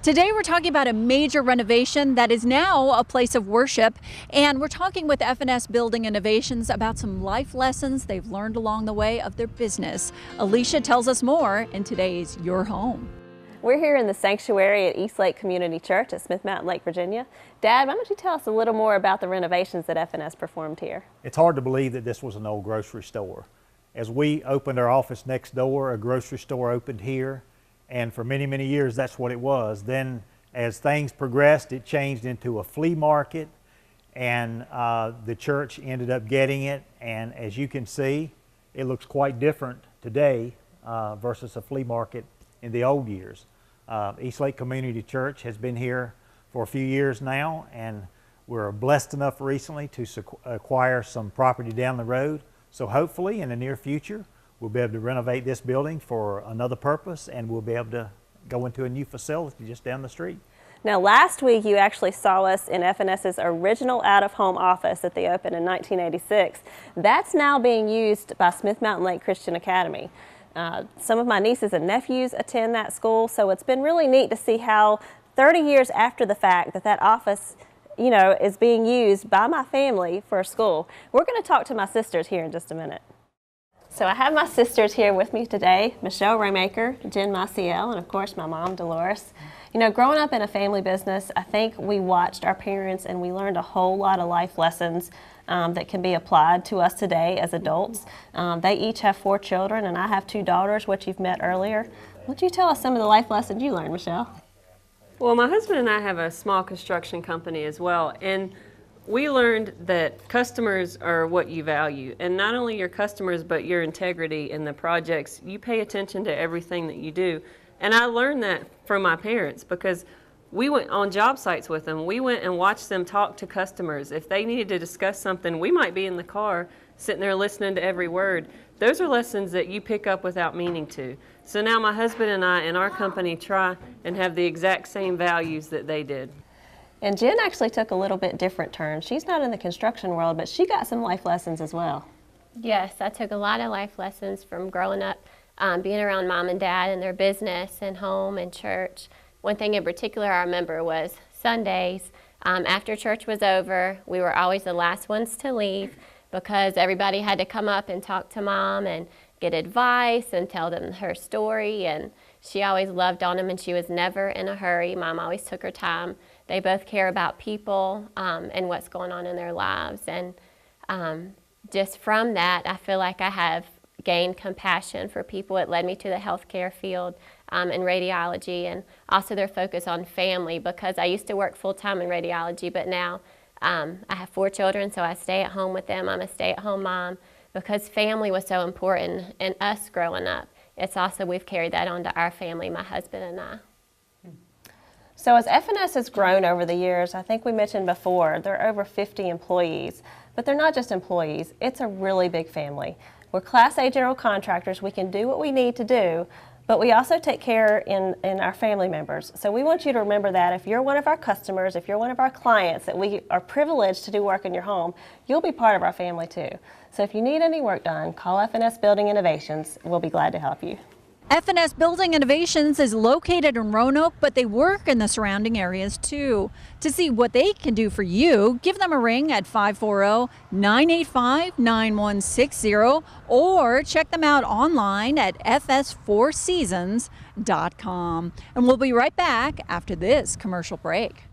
Today we're talking about a major renovation that is now a place of worship, and we're talking with F&S Building Innovations about some life lessons they've learned along the way of their business. Alicia tells us more in today's Your Home. We're here in the sanctuary at Eastlake Community Church at Smith Mountain Lake, Virginia. Dad, why don't you tell us a little more about the renovations that F&S performed here? It's hard to believe that this was an old grocery store. As we opened our office next door, a grocery store opened here, and for many, many years that's what it was. Then as things progressed, it changed into a flea market, and the church ended up getting it, and as you can see, it looks quite different today versus a flea market in the old years. Eastlake Community Church has been here for a few years now, and we're blessed enough recently to acquire some property down the road. So hopefully in the near future, we'll be able to renovate this building for another purpose, and we'll be able to go into a new facility just down the street. Now, last week you actually saw us in F&S's original out-of-home office that they opened in 1986. That's now being used by Smith Mountain Lake Christian Academy. Some of my nieces and nephews attend that school, so it's been really neat to see how 30 years after the fact that office, you know, is being used by my family for a school. We're going to talk to my sisters here in just a minute. So I have my sisters here with me today, Michelle Raymaker, Jen Maciel, and of course my mom, Dolores. You know, growing up in a family business, I think we watched our parents and we learned a whole lot of life lessons that can be applied to us today as adults. They each have 4 children, and I have 2 daughters, which you've met earlier. Why don't you tell us some of the life lessons you learned, Michelle? Well, my husband and I have a small construction company as well, and we learned that customers are what you value, and not only your customers but your integrity in the projects. You pay attention to everything that you do, and I learned that from my parents because we went on job sites with them. We went and watched them talk to customers. If they needed to discuss something, we might be in the car sitting there listening to every word. Those are lessons that you pick up without meaning to. So now my husband and I and our company try and have the exact same values that they did. And Jen actually took a little bit different turn. She's not in the construction world, but she got some life lessons as well. Yes, I took a lot of life lessons from growing up, being around mom and dad and their business and home and church. One thing in particular I remember was Sundays. After church was over, we were always the last ones to leave because everybody had to come up and talk to mom and get advice and tell them her story, and she always loved on them and she was never in a hurry. Mom always took her time. They both care about people and what's going on in their lives, and just from that I feel like I have gained compassion for people. It led me to the healthcare field and radiology, and also their focus on family, because I used to work full-time in radiology, but now I have 4 children, so I stay at home with them. I'm a stay-at-home mom because family was so important in us growing up. It's also, we've carried that on to our family, my husband and I. So as F&S has grown over the years, I think we mentioned before, there are over 50 employees, but they're not just employees, it's a really big family. We're Class A general contractors, we can do what we need to do, but we also take care in our family members. So we want you to remember that if you're one of our customers, if you're one of our clients, that we are privileged to do work in your home, you'll be part of our family too. So if you need any work done, call F&S Building Innovations. We'll be glad to help you. F&S Building Innovations is located in Roanoke, but they work in the surrounding areas too. To see what they can do for you, give them a ring at 540-985-9160 or check them out online at fs4seasons.com. And we'll be right back after this commercial break.